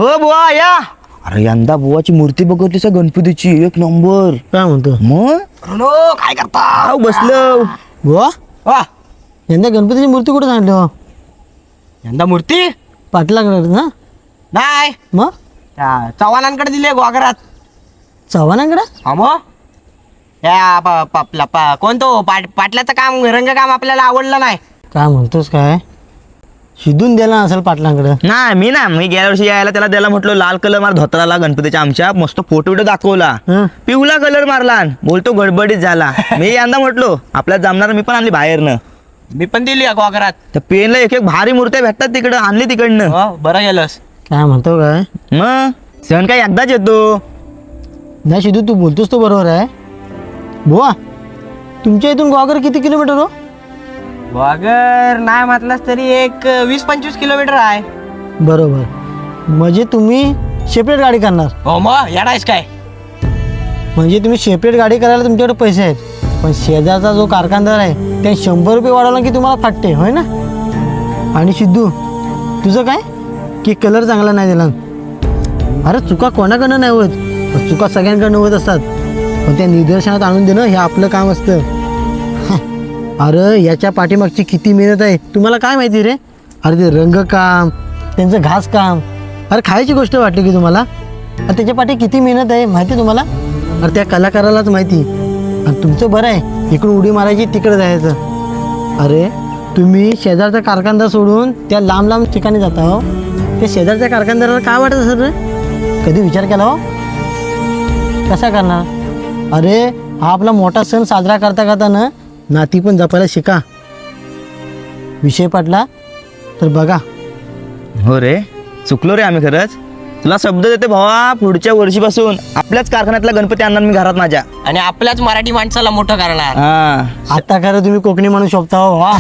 हो बुवा या. अरे यंदा बुवाची मूर्ती बघितलीस गणपतीची एक नंबर. काय म्हणतो मग काय करता बसलो बुवा? वा. यंदा गणपतीची मूर्ती कुठे सांगली हो? यंदा मूर्ती पाटलाकडे ना? नाही मग त्या चव्हाणांकडे दिली गोगरात. चव्हाणांकडे? हा मग या कोणतो पाटलाचं काम रंगकाम आपल्याला आवडलं नाही. काय म्हणतोस काय? शिदून द्यायला असेल पाटलांकडे. नाही मी गेल्या वर्षी यायला त्याला द्यायला म्हटलं लाल कलर मार धोत्राला गणपतीच्या आमच्या मस्त फोटो बिटो दाखवला. हं. पिवळा कलर मारला बोलतो गडबडीत झाला. मी यंदा म्हटलो आपल्याला जमणार मी पण आणली बाहेरनं. मी पण दिली गोगरात. त्या पेनला एक एक भारी मूर्त्या भेटतात तिकडं आणली तिकडनं. बरं गेलंस. काय म्हणतो काय? मग सण काय एकदाच येतो. नाही शिदू तू बोलतोस तो बरोबर आहे. बुवा तुमच्या इथून गोगर किती किलोमीटर हो? गोगर नाही म्हटलंस तरी एक 20-25 किलोमीटर आहे. बरोबर. म्हणजे तुम्ही सेपरेट गाडी करणार? हो मग येडायस काय. म्हणजे तुम्ही सेपरेट गाडी करायला तुमच्याकडे पैसे आहेत, पण शेजारचा जो कारखानदार आहे त्या 100 रुपये वाढवला की तुम्हाला फाटते होय ना? आणि सिद्धू तुझं काय की कलर चांगला नाही दिला? अरे चुका कोणाकडनं नाही होत, चुका सगळ्यांकडनं होत असतात, पण त्या निदर्शनात आणून देणं हे आपलं काम असतं. अरे याच्या पाठीमागची किती मेहनत आहे तुम्हाला काय माहिती रे? अरे ते रंगकाम, त्यांचं घास काम, अरे खायची गोष्ट वाटली की तुम्हाला? अरे त्याच्या पाठी किती मेहनत आहे माहिती तुम्हाला? अरे त्या कलाकारालाच माहिती. आणि तुमचं बरं आहे इकडून उडी मारायची तिकडे जायचं. अरे तुम्ही शेजारचा कारखानदार सोडून त्या लांब लांब ठिकाणी जाता हो. त्या शेजारच्या कारखानदाराला काय वाटत असेल रे? कधी विचार केला हो? कसा करणार? अरे हा आपला मोठा सण साजरा करता करता ना नाती पण जपायला शिका. विषय पटला तर बघा. हो रे चुकलो रे आम्ही खरंच. तुला शब्द देते भावा पुढच्या वर्षीपासून आपल्याच कारखान्यातला गणपती आणणार मी घरात माझ्या, आणि आपल्याच मराठी माणसाला मोठं करणार. आता खरं तुम्ही कोकणी म्हणू शकता हो. वा